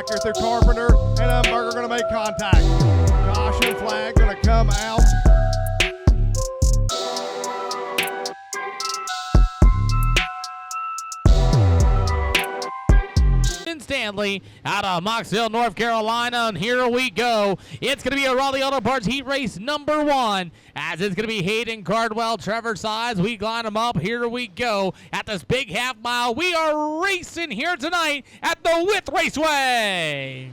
back here through Carpenter, and Umberger going to make contact. Caution flag going to come out. Stanley out of Moxville, North Carolina, and here we go. It's going to be a Raleigh Auto Parts heat race number 1, as it's going to be Hayden Cardwell, Trevor Sides. We line them up. Here we go at this big half mile. We are racing here tonight at the Wythe Raceway.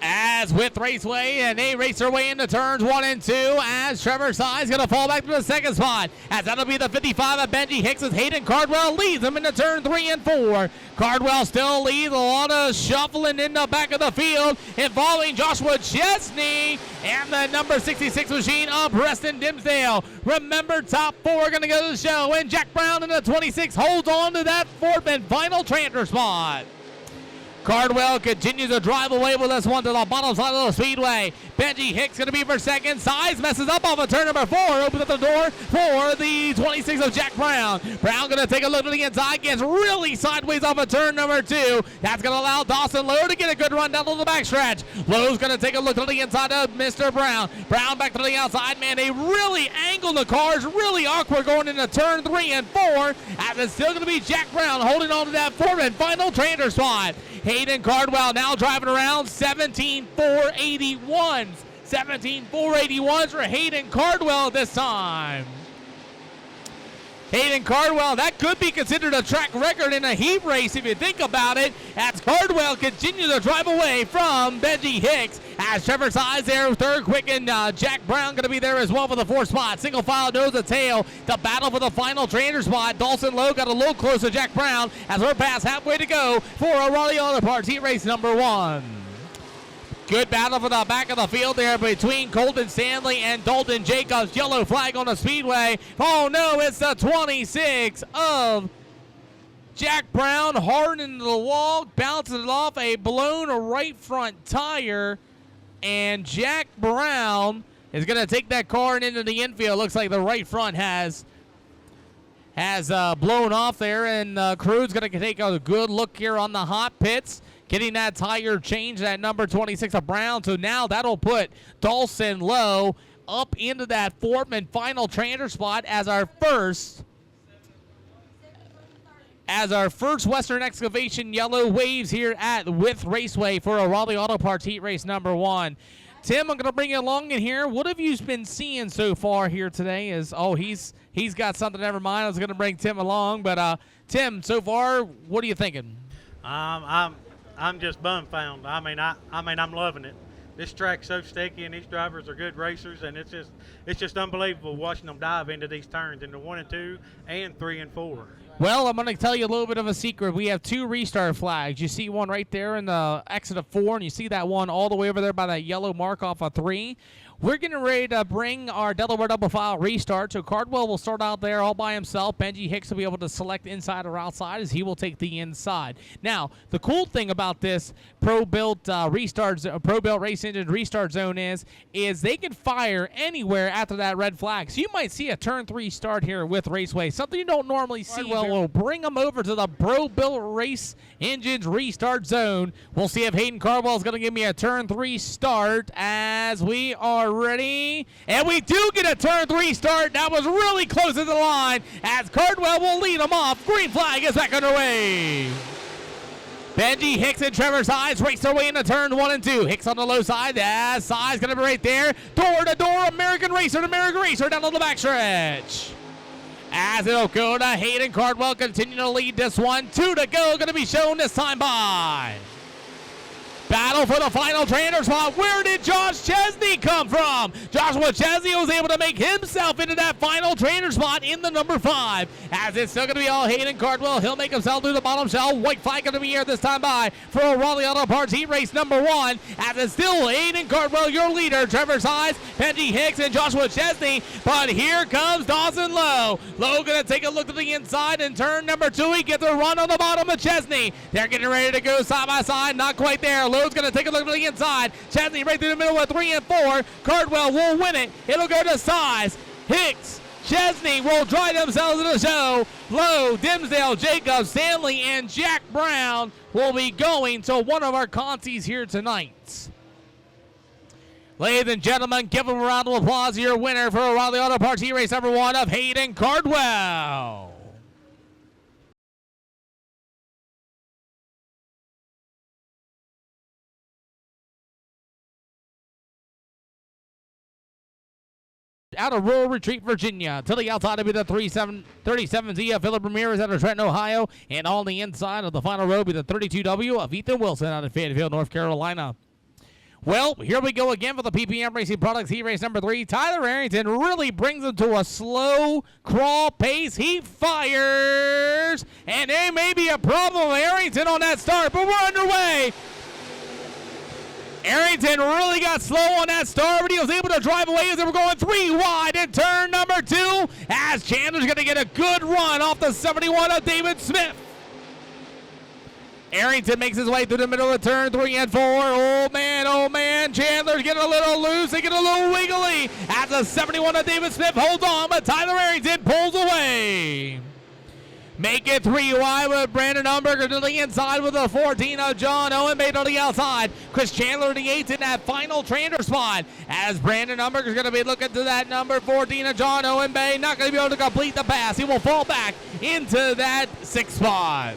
As Wythe Raceway, and they race their way into turns 1 and 2, as Trevor Sides going to fall back to the second spot, as that'll be the 55 of Benji Hicks, as Hayden Cardwell leads them into turn 3 and 4. Cardwell still leads, a lot of shuffling in the back of the field involving Joshua Chesney and the number 66 machine of Preston Dimsdale. Remember, top 4 going to go to the show, and Jack Brown in the 26 holds on to that 4th and final transfer spot. Cardwell continues to drive away with this one to the bottom side of the speedway. Benji Hicks going to be for second. Size messes up off of turn number 4. Opens up the door for the 26 of Jack Brown. Brown going to take a look to the inside. Gets really sideways off of turn number 2. That's going to allow Dawson Lowe to get a good run down to the backstretch. Lowe's going to take a look to the inside of Mr. Brown. Brown back to the outside. Man, they really angle the cars. Really awkward going into turn 3 and 4. As it's still going to be Jack Brown holding on to that 4th and final transfer spot. Hayden Cardwell now driving around 17.481s. 17.481s for Hayden Cardwell this time. Hayden Cardwell, that could be considered a track record in a heat race if you think about it, as Cardwell continues to drive away from Benji Hicks. As Trevor Sides there, third quick, and Jack Brown going to be there as well for the 4th spot. Single file nose to tail. The battle for the final transfer spot. Dawson Lowe got a little close to Jack Brown as we're past halfway to go for a Raleigh Auto Parts heat race number 1. Good battle for the back of the field there between Colton Stanley and Dalton Jacobs. Yellow flag on the speedway. Oh no, it's the 26 of Jack Brown, hard into the wall, bouncing it off a blown right front tire. And Jack Brown is going to take that car into the infield. Looks like the right front has blown off there, and crew's going to take a good look here on the hot pits, getting that tire changed at number 26 of Brown. So now that'll put Dawson Lowe up into that 4th and final transfer spot as our first Western Excavation yellow waves here at Wythe Raceway for a Raleigh Auto Parts heat race number 1. Tim, I'm going to bring you along in here. What have you been seeing so far here today? He's got something, never mind. I was going to bring Tim along, but Tim, so far, what are you thinking? I'm just bumfound. I mean, I'm loving it. This track's so sticky, and these drivers are good racers, and it's just unbelievable watching them dive into these turns into 1 and 2 and 3 and 4. Well, I'm going to tell you a little bit of a secret. We have 2 restart flags. You see one right there in the exit of 4, and you see that one all the way over there by that yellow mark off of 3. We're getting ready to bring our Delaware double file restart. So Cardwell will start out there all by himself. Benji Hicks will be able to select inside or outside as he will take the inside. Now, the cool thing about this pro-built race engine restart zone is they can fire anywhere after that red flag. So you might see a turn 3 start here with Raceway, something you don't normally see. Well, we'll bring them over to the pro-built race engines restart zone. We'll see if Hayden Cardwell is going to give me a turn 3 start as we are ready, and we do get a turn 3 start. That was really close to the line as Cardwell will lead them off. Green flag is back underway. Benji Hicks and Trevor Sides race their way into turn 1 and 2. Hicks on the low side. Sides going to be right there. Door to door, American Racer down on the backstretch. As it'll go to Hayden Cardwell, continue to lead this one. 2 to go, going to be shown this time by. Battle for the final transfer spot. Where did Josh Chesney come from? Joshua Chesney was able to make himself into that final transfer spot in the number 5. As it's still going to be all Hayden Cardwell. He'll make himself through the bottom shell. White flag going to be here this time by for a Raleigh Auto Parts heat race number 1. As it's still Hayden Cardwell, your leader. Trevor Sides, Benji Hicks, and Joshua Chesney. But here comes Dawson Lowe. Lowe going to take a look to the inside in turn number 2. He gets a run on the bottom of Chesney. They're getting ready to go side by side. Not quite there. Lowe's going to take a look to the inside. Chesney right through the middle of 3 and 4. Cardwell will win it. It'll go to Size, Hicks, Chesney will drive themselves into the show. Lowe, Dimsdale, Jacobs, Stanley, and Jack Brown will be going to one of our contests here tonight. Ladies and gentlemen, give them a round of applause to your winner for O'Reilly Auto Parts E-Race number 1 of Hayden Cardwell. Out of Rural Retreat, Virginia. To the outside will be the 37Z of Philip Ramirez out of Trenton, Ohio. And on the inside of the final row will be the 32W of Ethan Wilson out of Fayetteville, North Carolina. Well, here we go again for the PPM Racing Products Heat Race number 3. Tyler Arrington really brings them to a slow crawl pace. He fires, and there may be a problem with Arrington on that start, but we're underway. Arrington really got slow on that start, but he was able to drive away as they were going 3 wide in turn number 2, as Chandler's going to get a good run off the 71 of David Smith. Arrington makes his way through the middle of turn 3 and 4. Oh man, Chandler's getting a little loose. They get a little wiggly as the 71 of David Smith holds on, but Tyler Arrington pulls away. Make it 3 wide with Brandon Umberger to the inside with the 14 of John Owenbay on the outside. Chris Chandler the 8th in that final trainer spot, as Brandon Umberger is going to be looking to that number 14 of John Owenbay. Not going to be able to complete the pass. He will fall back into that 6th spot.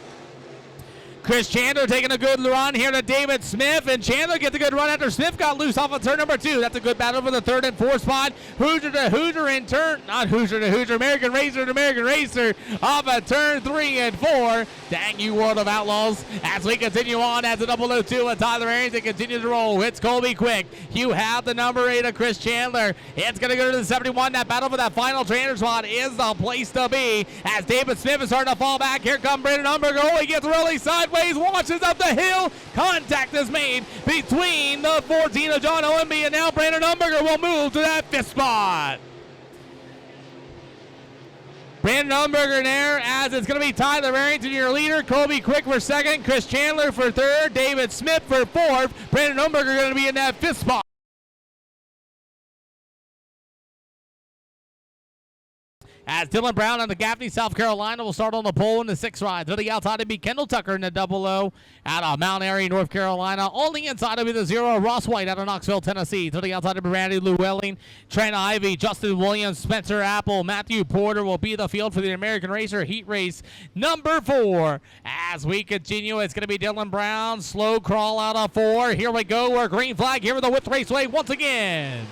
Chris Chandler taking a good run here to David Smith, and Chandler gets a good run after Smith got loose off of turn number 2. That's a good battle for the 3rd and 4th spot. Hoosier to Hoosier in turn, not Hoosier to Hoosier, American Racer to American Racer off of turn 3 and 4. Dang you, World of Outlaws. As we continue on as the 002 and Tyler Arrington continues to roll. It's Colby Quick. You have the number 8 of Chris Chandler. It's going to go to the 71. That battle for that final trainer spot is the place to be, as David Smith is starting to fall back. Here comes Brandon Umberger. Oh, he gets really sideways. Watches up the hill. Contact is made between the 14 of John Owenby, and now Brandon Umberger will move to that 5th spot. Brandon Umberger there, as it's going to be Tyler Arrington, your leader. Colby Quick for 2nd. Chris Chandler for 3rd. David Smith for 4th. Brandon Umberger going to be in that 5th spot. As Dylan Brown on the Gaffney, South Carolina, will start on the pole in the 6th ride. To the outside, it'll be Kendall Tucker in the 00 out of Mount Airy, North Carolina. On the inside, it'll be the 0, Ross White out of Knoxville, Tennessee. To the outside, it'll be Randy Llewellyn, Trent Ivey, Justin Williams, Spencer Apple, Matthew Porter will be the field for the American Racer Heat Race number 4. As we continue, it's going to be Dylan Brown, slow crawl out of 4. Here we go. We're green flag here with the Wythe Raceway once again.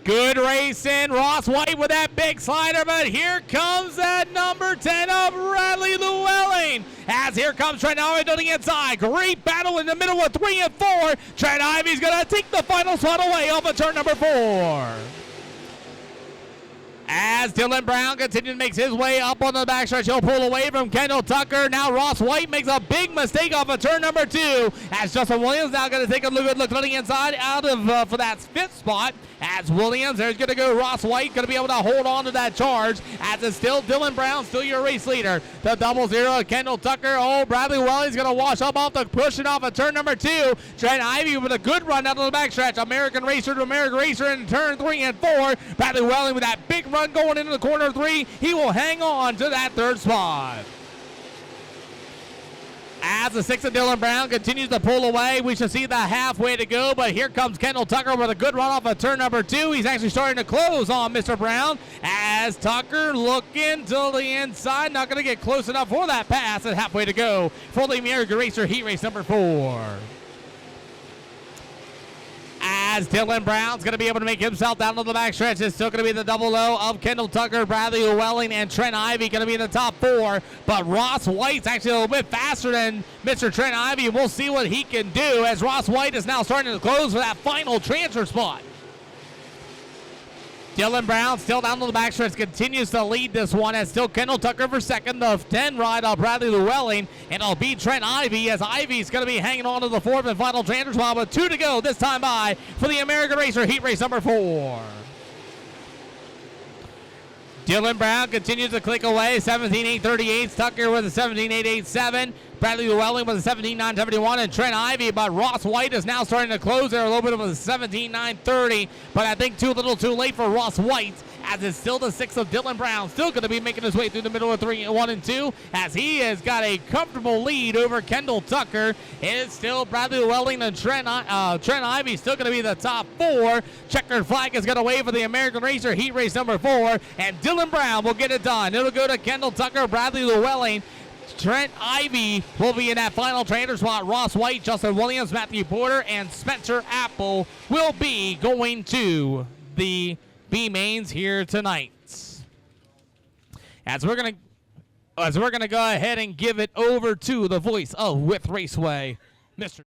Good racing. Ross White with that big slider, but here comes that number 10 of Radley Llewellyn. As here comes Trent Ivey on the inside. Great battle in the middle of 3 and 4. Trent Ivey's going to take the final spot away off of turn number 4. As Dylan Brown continues to make his way up on the backstretch, he'll pull away from Kendall Tucker. Now Ross White makes a big mistake off of turn number 2. As Justin Williams now going to take a good look on the inside out of for that 5th spot. As Williams, there's going to go Ross White, going to be able to hold on to that charge. As it's still Dylan Brown, still your race leader. The 00, Kendall Tucker. Oh, Bradley Welly's going to wash up off the pushing off of turn number 2. Trent Ivey with a good run out of the backstretch. American Racer to American Racer in turn 3 and 4. Bradley Welly with that big run going into the corner 3. He will hang on to that 3rd spot. As the 6 of Dylan Brown continues to pull away, we should see the halfway to go, but here comes Kendall Tucker with a good run off of turn number 2. He's actually starting to close on Mr. Brown, as Tucker looking to the inside, not going to get close enough for that pass, and halfway to go for the American Racer Heat Race number 4. As Dylan Brown's going to be able to make himself down to the backstretch. It's still going to be the 00 of Kendall Tucker, Bradley Llewellyn, and Trent Ivey going to be in the top 4. But Ross White's actually a little bit faster than Mr. Trent Ivey. We'll see what he can do, as Ross White is now starting to close for that final transfer spot. Dylan Brown still down to the backstretch, continues to lead this one, as still Kendall Tucker for 2nd. The 10 ride of Bradley Llewellyn, and it'll be Trent Ivey, as Ivey's going to be hanging on to the 4th and final transfer spot with 2 to go this time by for the American Racer Heat Race number 4. Dylan Brown continues to click away. 17.838. Tucker with a 17.887. Bradley Llewellyn with a 17.971. And Trent Ivy, but Ross White is now starting to close there. A little bit of a 17.930. But I think too little too late for Ross White, as it's still the 6 of Dylan Brown. Still going to be making his way through the middle of 3, 1, and 2, as he has got a comfortable lead over Kendall Tucker. It's still Bradley Llewellyn and Trent Ivy still going to be the top 4. Checkered flag is going to wave for the American Racer Heat Race number 4, and Dylan Brown will get it done. It'll go to Kendall Tucker, Bradley Llewellyn. Trent Ivy will be in that final trainer spot. Ross White, Justin Williams, Matthew Porter, and Spencer Apple will be going to the B-Mains here tonight. As we're gonna go ahead and give it over to the voice of Wythe Raceway, Mr.